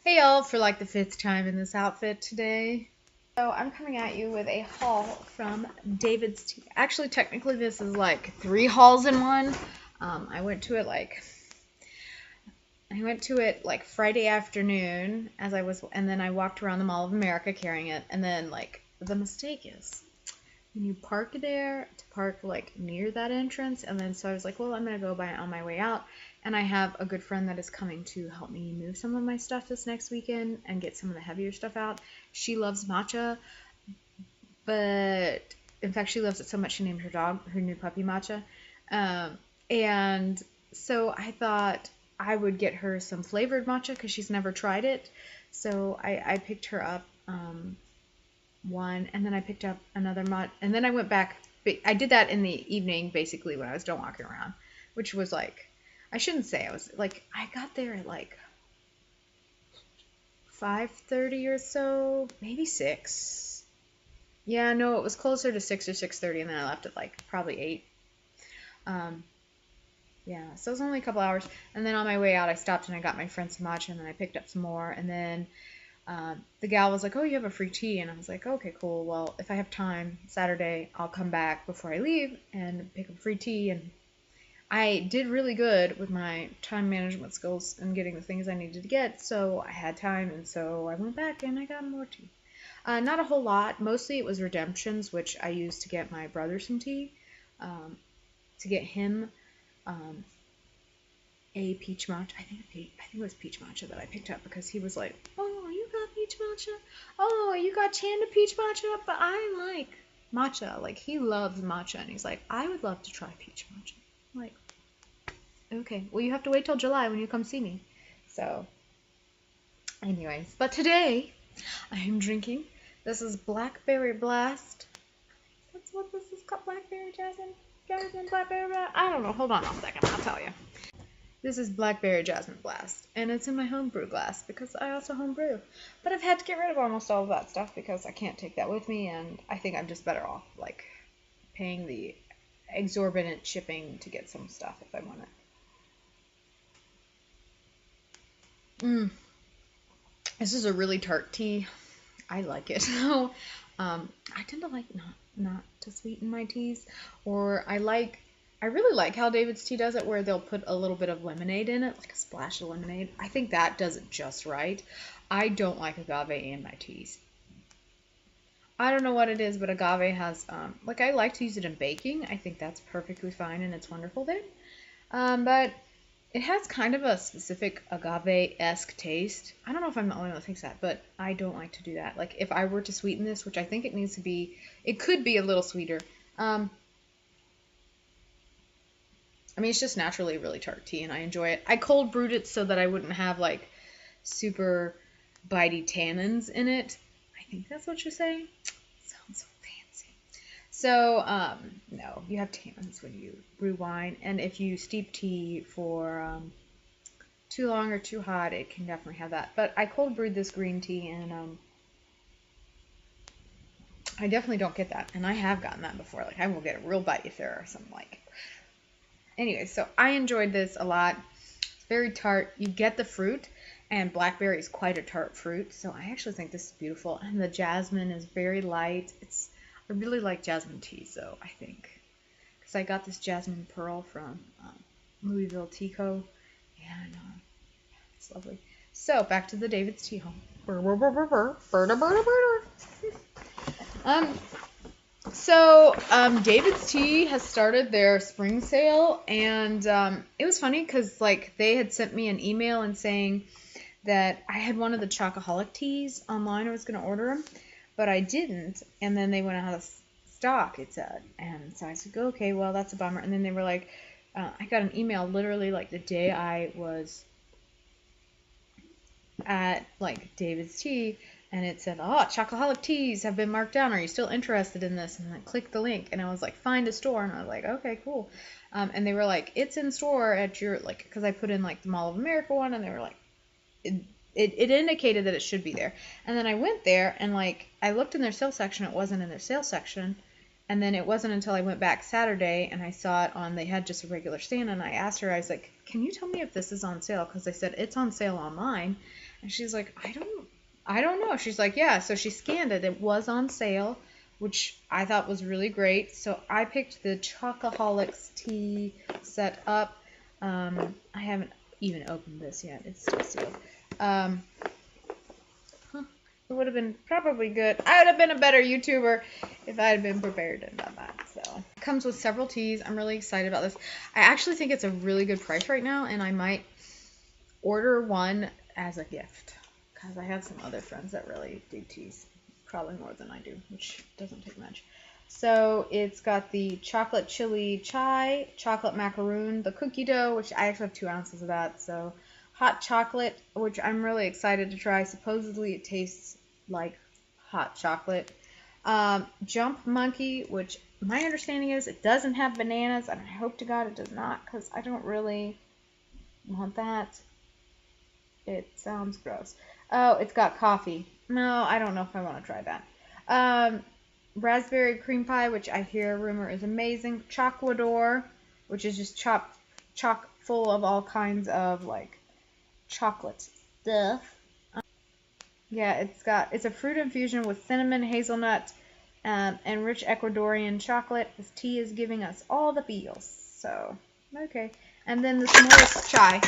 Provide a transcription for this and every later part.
Hey y'all, for like the fifth time in this outfit today. So I'm coming at you with a haul from DavidsTea. Actually, technically this is like three hauls in one. I went to it like Friday afternoon and then I walked around the Mall of America carrying it. And then like the mistake is when you park there to park like near that entrance, and then so I was like, well, I'm gonna go buy it on my way out. And I have a good friend that is coming to help me move some of my stuff this next weekend and get some of the heavier stuff out. She loves matcha, but in fact, she loves it so much she named her new puppy Matcha. And so I thought I would get her some flavored matcha because she's never tried it. So I picked her up one, and then I picked up another and then I went back. I did that in the evening, basically, when I was done walking around, which was like, I shouldn't say I was like, I got there at like 5:30 or so, maybe 6. Yeah, no, it was closer to 6 or 6:30, and then I left at like probably 8. Um, yeah, so it was only a couple hours. And then on my way out, I stopped and I got my friend some matcha, and then I picked up some more. And then the gal was like, oh, you have a free tea. And I was like, okay, cool. Well, if I have time Saturday, I'll come back before I leave and pick up free tea. And I did really good with my time management skills and getting the things I needed to get. So I had time, and so I went back and I got more tea. Not a whole lot. Mostly it was redemptions, which I used to get my brother some tea, to get him um, a peach matcha. I think it was peach matcha that I picked up because he was like, "Oh, you got peach matcha? Oh, you got Chanda peach matcha? But I like matcha." Like, he loves matcha, and he's like, "I would love to try peach matcha." I'm like, okay, well, you have to wait till July when you come see me. So, anyways, but today I am drinking. This is Blackberry Blast. That's what this is called. Blackberry Jasmine, Blackberry Blast. I don't know. Hold on a second. I'll tell you. This is Blackberry Jasmine Blast, and it's in my homebrew glass because I also homebrew. But I've had to get rid of almost all of that stuff because I can't take that with me, and I think I'm just better off like paying the exorbitant shipping to get some stuff if I want it. This is a really tart tea. I like it. So, I tend to like not to sweeten my teas, or I really like how DavidsTea does it, where they'll put a little bit of lemonade in it, like a splash of lemonade. I think that does it just right. I don't like agave in my teas. I don't know what it is, but agave has, like, I like to use it in baking. I think that's perfectly fine and it's wonderful there. But it has kind of a specific agave-esque taste. I don't know if I'm the only one that thinks that, but I don't like to do that. Like, if I were to sweeten this, which I think it needs to be, it could be a little sweeter. I mean, it's just naturally really tart tea, and I enjoy it. I cold brewed it so that I wouldn't have, like, super bitey tannins in it. I think that's what you're saying. Sounds so fancy. So, no, you have tannins when you brew wine, and if you steep tea for too long or too hot, it can definitely have that. But I cold brewed this green tea, and I definitely don't get that, and I have gotten that before. Like, I will get a real bite if there are some, like... Anyway, so I enjoyed this a lot. It's very tart. You get the fruit, and blackberry is quite a tart fruit, so I actually think this is beautiful. And the jasmine is very light. I really like jasmine tea, so I think, because I got this jasmine pearl from Louisville Tea Co. And it's lovely. So back to the DavidsTea home. So DavidsTea has started their spring sale, and it was funny because like they had sent me an email and saying that I had one of the chocoholic teas online. I was going to order them, but I didn't, and then they went out of stock, it said. And so I said, okay, well, that's a bummer. And then they were like, I got an email literally like the day I was at like DavidsTea, and it said, oh, chocoholic teas have been marked down. Are you still interested in this? And I clicked the link, and I was like, find a store. And I was like, okay, cool. And they were like, it's in store at your, like, because I put in like the Mall of America one, and they were like, it indicated that it should be there. And then I went there, and like, I looked in their sales section. It wasn't in their sales section. And then it wasn't until I went back Saturday and I saw it on, they had just a regular stand, and I asked her, I was like, can you tell me if this is on sale? Because they said it's on sale online. And she's like, I don't know. She's like, yeah. So she scanned it. It was on sale, which I thought was really great. So I picked the Chocoholics tea set up. I haven't even opened this yet. It's still sealed. It would have been probably good. I would have been a better YouTuber if I had been prepared and done that. So it comes with several teas. I'm really excited about this. I actually think it's a really good price right now, and I might order one as a gift because I have some other friends that really do teas, probably more than I do, which doesn't take much. So it's got the chocolate chili chai, chocolate macaroon, the cookie dough, which I actually have 2 ounces of that. So hot chocolate, which I'm really excited to try. Supposedly it tastes like hot chocolate. Jump monkey, which my understanding is it doesn't have bananas, and I hope to God it does not, because I don't really want that. It sounds gross. Oh, it's got coffee. No, I don't know if I want to try that. Raspberry cream pie, which I hear rumor is amazing. Chocolador, which is just chock full of all kinds of like chocolate stuff. Yeah, it's a fruit infusion with cinnamon, hazelnut, and rich Ecuadorian chocolate. This tea is giving us all the feels. So, okay. And then the s'mores chai,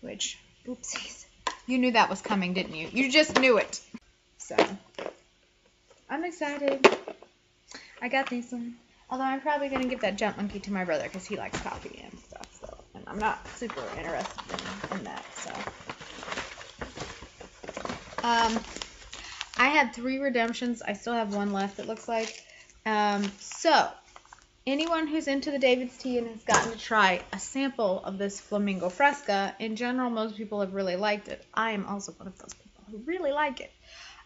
which, oopsies. You knew that was coming, didn't you? You just knew it. So, I'm excited. I got these one. Although I'm probably going to give that jump monkey to my brother because he likes coffee and stuff. So, and I'm not super interested in that. So, I had 3 redemptions. I still have 1 left, it looks like. So, anyone who's into the DavidsTea and has gotten to try a sample of this flamingo fresca, in general, most people have really liked it. I am also one of those people who really like it.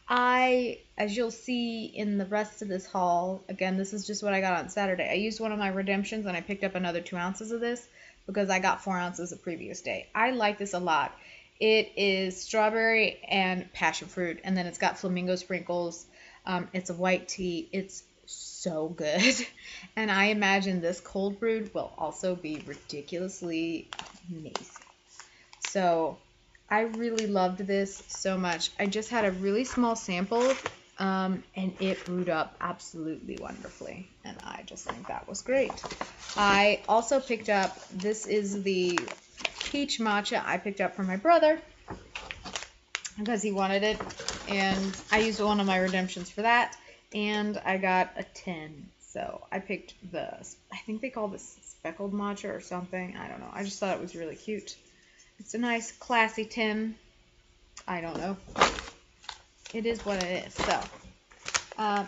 As you'll see in the rest of this haul, again, this is just what I got on Saturday. I used one of my redemptions and I picked up another 2 ounces of this because I got 4 ounces the previous day. I like this a lot. It is strawberry and passion fruit, and then it's got flamingo sprinkles. It's a white tea. It's so good. And I imagine this cold brewed will also be ridiculously amazing. So I really loved this so much. I just had a really small sample, and it brewed up absolutely wonderfully. And I just think that was great. I also picked up, this is the peach matcha I picked up for my brother because he wanted it, and I used one of my redemptions for that, and I got a 10. So I picked I think they call this speckled matcha or something. I don't know. I just thought it was really cute. It's a nice classy 10. I don't know. It is what it is. So, yeah.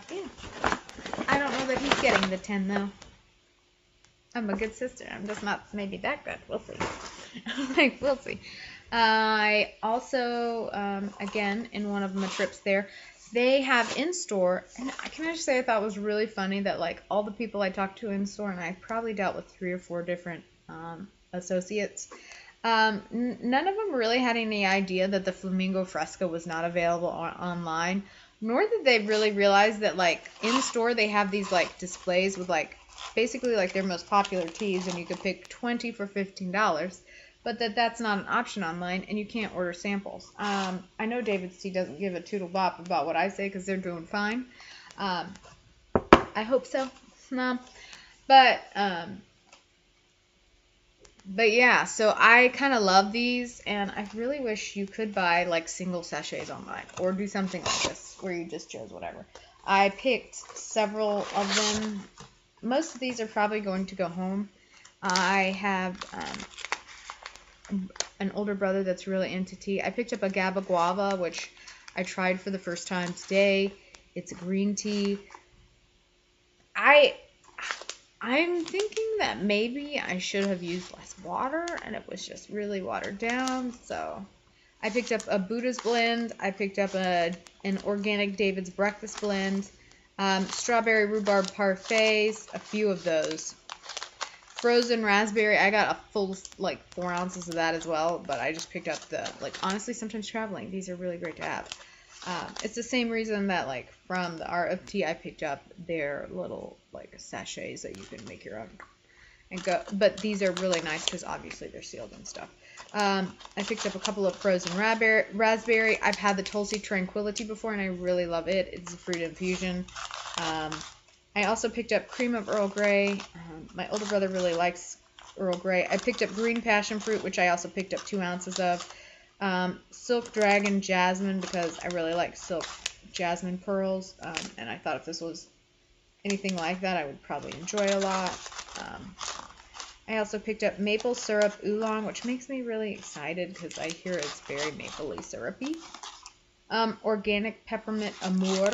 I don't know that he's getting the 10 though. I'm a good sister. I'm just not maybe that good. We'll see. Like, we'll see. I also, again, in one of my trips there, they have in-store, and can I just say I thought it was really funny that, like, all the people I talked to in-store, and I probably dealt with 3 or 4 different associates, none of them really had any idea that the Flamingo Fresca was not available online, nor did they really realize that, like, in-store they have these, like, displays with, like, basically, like, their most popular teas, and you could pick 20 for $15, but that's not an option online, and you can't order samples. I know DavidsTea doesn't give a toodle bop about what I say because they're doing fine. I hope so. No. But yeah, so I kind of love these, and I really wish you could buy, like, single sachets online, or do something like this, where you just chose whatever. I picked several of them. Most of these are probably going to go home. I have an older brother that's really into tea. I picked up a GABA guava, which I tried for the first time today. It's a green tea. I'm thinking that maybe I should have used less water, and it was just really watered down. So I picked up a Buddha's blend. I picked up an organic David's breakfast blend. Strawberry rhubarb parfaits, a few of those. Frozen raspberry, I got a full, like, 4 ounces of that as well, but I just picked up honestly, sometimes traveling, these are really great to have. It's the same reason that, like, from the Art of Tea, I picked up their little, like, sachets that you can make your own and go, but these are really nice because obviously they're sealed and stuff. I picked up a couple of frozen raspberry. I've had the Tulsi Tranquility before, and I really love it. It's a fruit infusion. I also picked up cream of Earl Grey. My older brother really likes Earl Grey. I picked up green passion fruit, which I also picked up 2 ounces of. Silk Dragon Jasmine, because I really like silk jasmine pearls, and I thought if this was anything like that, I would probably enjoy a lot. I also picked up maple syrup oolong, which makes me really excited because I hear it's very mapley syrupy. Organic peppermint amour.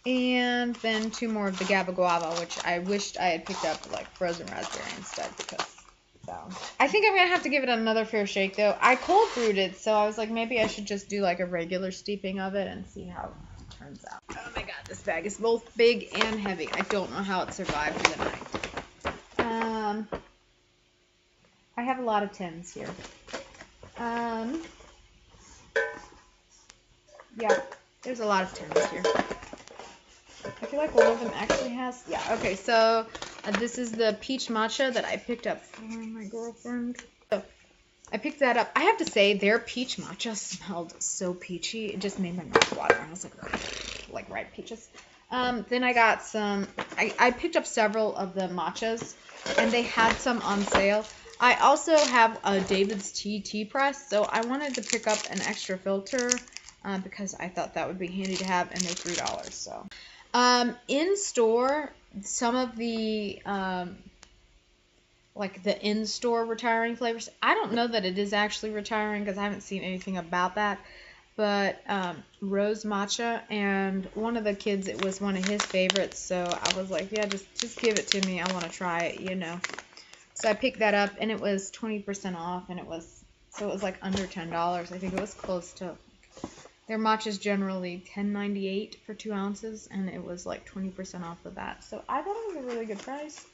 And then 2 more of the Gaba Guava, which I wished I had picked up like frozen raspberry instead, because so. I think I'm going to have to give it another fair shake, though. I cold brewed it, so I was like, maybe I should just do like a regular steeping of it and see how it turns out. Oh my god, this bag is both big and heavy. I don't know how it survived the night. I have a lot of tins here. Yeah, there's a lot of tins here. I feel like one of them actually has... Yeah, okay, so this is the peach matcha that I picked up from my girlfriend. So I picked that up. I have to say, their peach matcha smelled so peachy. It just made my mouth water. I was like ripe peaches. Then I got some... I picked up several of the matchas, and they had some on sale. I also have a DavidsTea tea press, so I wanted to pick up an extra filter because I thought that would be handy to have, and they're $3, so... in store, some of the, like the in-store retiring flavors, I don't know that it is actually retiring because I haven't seen anything about that, but, rose matcha, and one of the kids, it was one of his favorites, so I was like, yeah, just give it to me, I want to try it, you know. So I picked that up, and it was 20% off, and it was like under $10. I think it was close to... Their matcha is generally $10.98 for 2 ounces, and it was like 20% off of that. So I thought it was a really good price.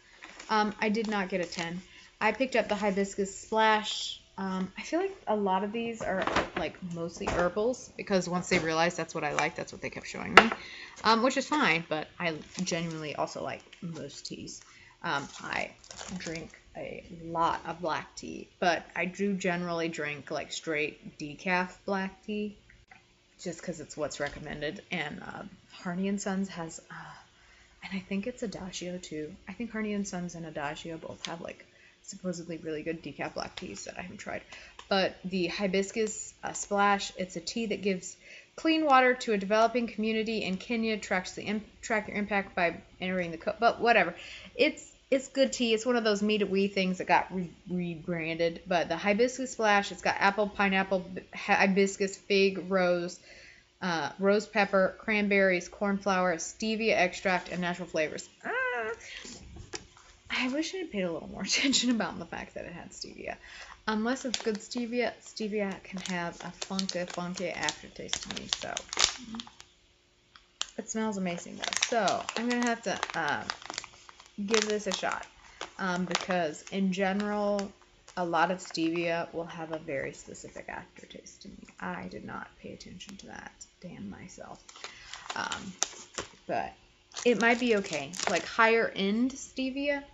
I did not get a 10. I picked up the hibiscus splash. I feel like a lot of these are like mostly herbals, because once they realized that's what I like, that's what they kept showing me, which is fine, but I genuinely also like most teas. I drink a lot of black tea, but I do generally drink like straight decaf black tea, just because it's what's recommended. And Harney & Sons has, and I think it's Adagio too. I think Harney & Sons and Adagio both have like supposedly really good decaf black teas that I haven't tried. But the hibiscus splash, it's a tea that gives clean water to a developing community in Kenya. Track your impact by entering the but whatever. It's good tea. It's one of those me-to-we things that got rebranded. But the hibiscus splash, it's got apple, pineapple, hibiscus, fig, rose pepper, cranberries, cornflower, stevia extract, and natural flavors. I wish I had paid a little more attention about the fact that it had stevia. Unless it's good stevia, stevia can have a funky aftertaste to me. So it smells amazing though. So I'm gonna have to give this a shot, because in general a lot of stevia will have a very specific aftertaste to me. I did not pay attention to that, damn myself. But it might be okay, like higher end stevia,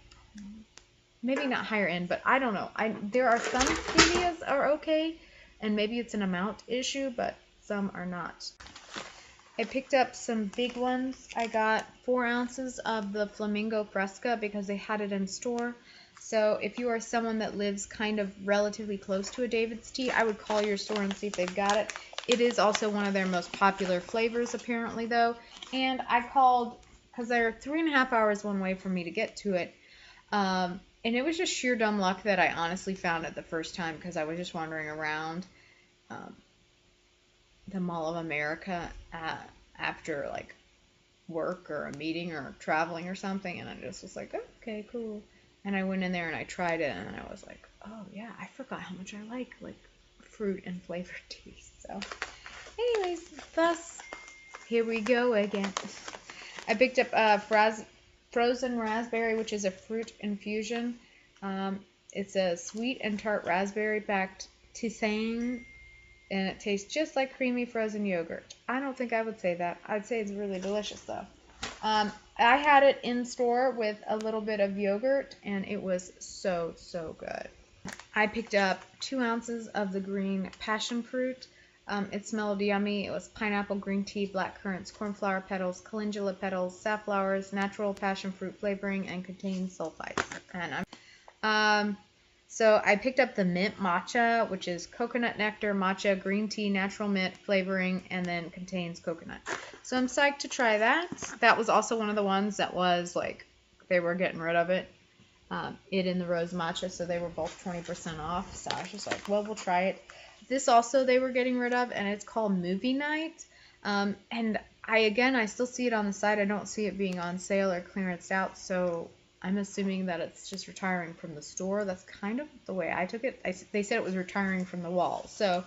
maybe not higher end, but I don't know. There are some stevias are okay, and maybe it's an amount issue, but some are not. I picked up some big ones. I got 4 ounces of the Flamingo Fresca because they had it in store. So if you are someone that lives kind of relatively close to a DavidsTea, I would call your store and see if they've got it. It is also one of their most popular flavors apparently though. And I called because they're 3.5 hours one way for me to get to it. And it was just sheer dumb luck that I honestly found it the first time because I was just wandering around the Mall of America after like work or a meeting or traveling or something, and I just was like, oh, okay, cool. And I went in there and I tried it, and I was like, oh yeah, I forgot how much I like fruit and flavored teas. So anyways, thus here we go again. I picked up frozen raspberry, which is a fruit infusion. It's a sweet and tart raspberry packed tisane, and it tastes just like creamy frozen yogurt. I don't think I would say that. I'd say it's really delicious though. I had it in store with a little bit of yogurt, and it was so, so good. I picked up 2 ounces of the green passion fruit. It smelled yummy. It was pineapple, green tea, black currants, cornflower petals, calendula petals, safflowers, natural passion fruit flavoring, and contains sulfites. And so I picked up the mint matcha, which is coconut nectar, matcha, green tea, natural mint flavoring, and then contains coconut. So I'm psyched to try that. That was also one of the ones that was like, they were getting rid of it. It and the rose matcha, so they were both 20% off. So I was just like, well, we'll try it. This also they were getting rid of, and it's called Movie Night. And I still see it on the side. I don't see it being on sale or clearanced out, so I'm assuming that it's just retiring from the store. That's kind of the way I took it. They said it was retiring from the wall. So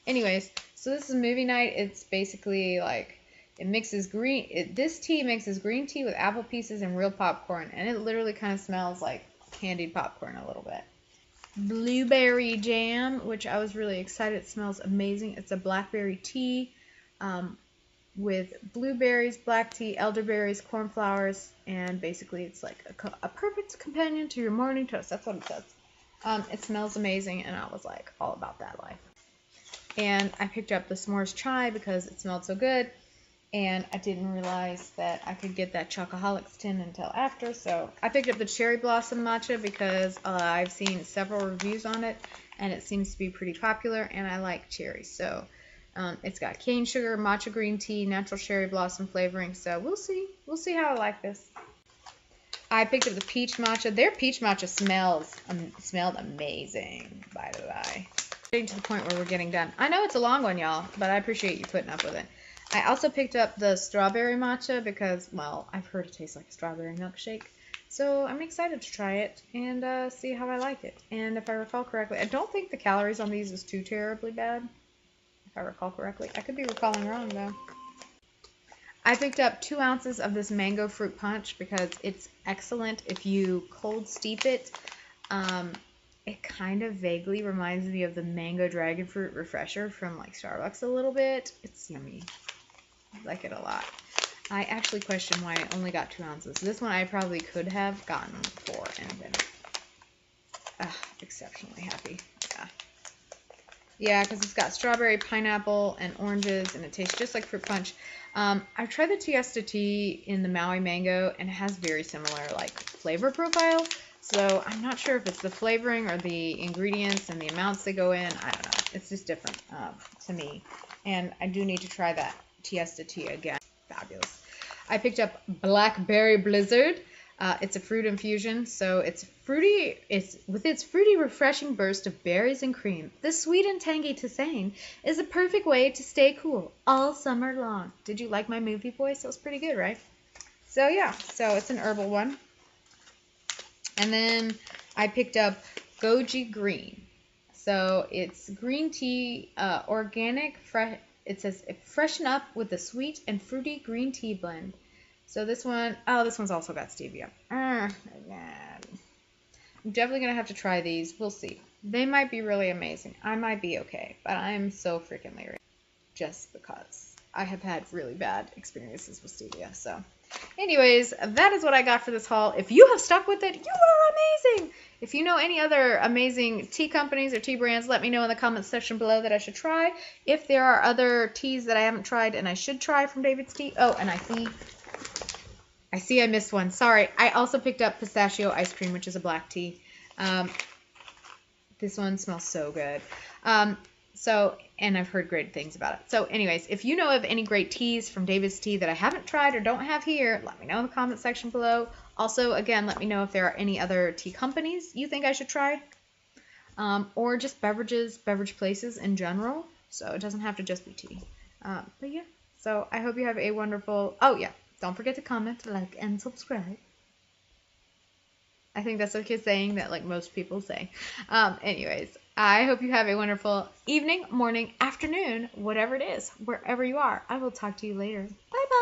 anyways, so this is Movie Night. It's basically like, it mixes this tea mixes green tea with apple pieces and real popcorn, and it literally kind of smells like candied popcorn a little bit. Blueberry jam, which I was really excited. It smells amazing. It's a blackberry tea with blueberries, black tea, elderberries, cornflowers, and basically it's like a perfect companion to your morning toast. That's what it says. It smells amazing, and I was like all about that life. And I picked up the s'mores chai because it smelled so good. And I didn't realize that I could get that Chocoholics tin until after. So I picked up the cherry blossom matcha because I've seen several reviews on it, and it seems to be pretty popular, and I like cherry. So it's got cane sugar, matcha green tea, natural cherry blossom flavoring. So we'll see. We'll see how I like this. I picked up the peach matcha. Their peach matcha smelled amazing, by the way. Getting to the point where we're getting done. I know it's a long one, y'all, but I appreciate you putting up with it. I also picked up the strawberry matcha because, well, I've heard it tastes like a strawberry milkshake. So I'm excited to try it and see how I like it. And if I recall correctly, I don't think the calories on these is too terribly bad, if I recall correctly. I could be recalling wrong, though. I picked up 2 ounces of this mango fruit punch because it's excellent if you cold steep it. It kind of vaguely reminds me of the mango dragon fruit refresher from like Starbucks a little bit. It's yummy. I like it a lot. I actually question why I only got 2 ounces. This one I probably could have gotten 4 and been exceptionally happy. Yeah, because it's got strawberry, pineapple, and oranges, and it tastes just like fruit punch. I've tried the DavidsTea in the Maui mango, and it has very similar like flavor profile. So I'm not sure if it's the flavoring or the ingredients and the amounts they go in. I don't know. It's just different to me. And I do need to try that DavidsTea again. Fabulous. I picked up Blackberry Blizzard. It's a fruit infusion, so it's fruity. It's with its fruity, refreshing burst of berries and cream. This sweet and tangy tisane is a perfect way to stay cool all summer long. Did you like my movie voice? It was pretty good, right? So yeah, so it's an herbal one. And then I picked up Goji Green. So it's green tea, organic, fresh. It says freshen up with a sweet and fruity green tea blend. So this one, this one's also got stevia. I'm definitely going to have to try these. We'll see. They might be really amazing. I might be okay, but I'm so freaking leery just because I have had really bad experiences with stevia. So anyways, that is what I got for this haul. If you have stuck with it, you are amazing. If you know any other amazing tea companies or tea brands, let me know in the comments section below that I should try. If there are other teas that I haven't tried and I should try from DavidsTea. Oh, and I see I missed one. Sorry. I also picked up pistachio ice cream, which is a black tea. This one smells so good. And I've heard great things about it. So anyways, if you know of any great teas from DavidsTea that I haven't tried or don't have here, let me know in the comment section below. Also, again, let me know if there are any other tea companies you think I should try. Or just beverage places in general. So it doesn't have to just be tea. But yeah, so I hope you have a wonderful... Oh yeah, don't forget to comment, like, and subscribe. I think that's like a saying that like most people say. Anyways, I hope you have a wonderful evening, morning, afternoon, whatever it is, wherever you are. I will talk to you later. Bye-bye.